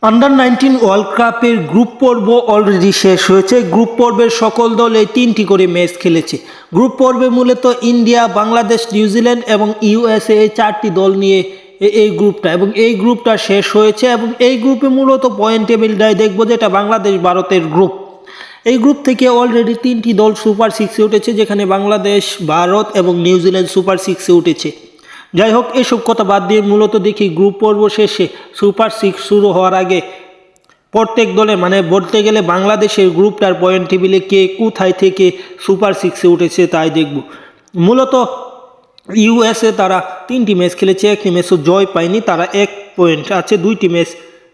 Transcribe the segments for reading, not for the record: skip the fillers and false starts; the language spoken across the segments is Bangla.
আন্ডার-19 ওয়ার্ল্ড কাপের গ্রুপ পর্ব অলরেডি শেষ হয়েছে। গ্রুপ পর্বের সকল দলে 3টি করে ম্যাচ খেলেছে। গ্রুপ পর্বে মূলত ইন্ডিয়া, বাংলাদেশ, নিউজিল্যান্ড এবং ইউএসএ এই 4টি দল নিয়ে এই গ্রুপটা, এবং এই গ্রুপটা শেষ হয়েছে। এবং এই গ্রুপে মূলত পয়েন্ট টেবিলটাই দেখবো, যেটা বাংলাদেশ ভারতের গ্রুপ। এই গ্রুপ থেকে অলরেডি 3টি দল সুপার সিক্সে উঠেছে, যেখানে বাংলাদেশ, ভারত এবং নিউজিল্যান্ড সুপার সিক্সে উঠেছে। যাই হোক, এসব কথা বাদ দিয়ে মূলত দেখি গ্রুপ পর্ব শেষে সুপার সিক্স শুরু হওয়ার আগে প্রত্যেক দলে, মানে বলতে গেলে বাংলাদেশের গ্রুপটার পয়েন্ট টেবিলে কে কোথায় থেকে সুপার সিক্সে উঠেছে তাই দেখব। মূলত ইউএসএ তারা 3টি ম্যাচ খেলেছে, একটি ম্যাচও জয় পায়নি, তারা 1 পয়েন্ট আছে। 2টি ম্যাচ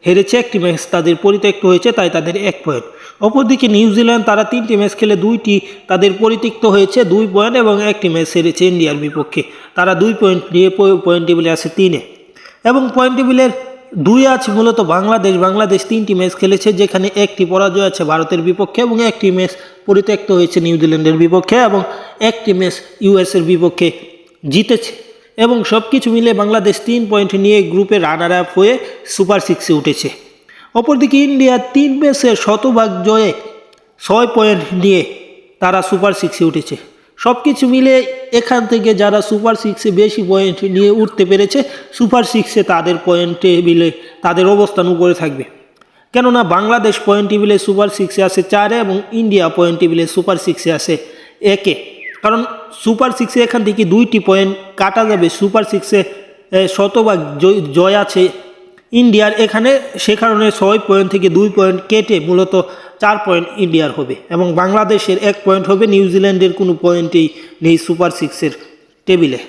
হেরেছে, একটি ম্যাচ তাদের পরিত্যক্ত হয়েছে, তাই তাদের 1 পয়েন্ট। অপরদিকে নিউজিল্যান্ড, তারা 3টি ম্যাচ খেলে 2টি তাদের পরিত্যক্ত হয়েছে, 2 পয়েন্ট, এবং একটি ম্যাচ হেরেছে ইন্ডিয়ার বিপক্ষে। তারা 2 পয়েন্ট নিয়ে পয়েন্ট টেবিলে আছে 3-এ। এবং পয়েন্ট টেবিলের 2 আছে মূলত বাংলাদেশ 3টি ম্যাচ খেলেছে, যেখানে একটি পরাজয় আছে ভারতের বিপক্ষে, এবং একটি ম্যাচ পরিত্যক্ত হয়েছে নিউজিল্যান্ডের বিপক্ষে, এবং একটি ম্যাচ ইউএসের বিপক্ষে জিতেছে। এবং সব কিছু মিলে বাংলাদেশ 3 পয়েন্ট নিয়ে গ্রুপে রানার আপ হয়ে সুপার সিক্সে উঠেছে। অপরদিকে ইন্ডিয়া 3 ম্যাচের শতভাগ জয়ে 6 পয়েন্ট নিয়ে তারা সুপার সিক্সে উঠেছে। সব কিছু মিলে এখান থেকে যারা সুপার সিক্সে বেশি পয়েন্ট নিয়ে উঠতে পেরেছে, সুপার সিক্সে তাদের পয়েন্ট টেবিলে তাদের অবস্থান উপরে থাকবে। কেননা বাংলাদেশ পয়েন্ট টেবিলে সুপার সিক্সে আছে 4-এ, এবং ইন্ডিয়া পয়েন্ট টেবিলে সুপার সিক্সে আছে 1-এ। কারণ সুপার সিক্সে এখান থেকে 2টি পয়েন্ট কাটা যাবে। সুপার সিক্সে শতভাগ জয় আছে ইন্ডিয়ার এখানে, সে কারণে 6 পয়েন্ট থেকে 2 পয়েন্ট কেটে মূলত 4 পয়েন্ট ইন্ডিয়ার হবে, এবং বাংলাদেশের 1 পয়েন্ট হবে। নিউজিল্যান্ডের কোনো পয়েন্টেই নেই সুপার সিক্সের টেবিলে।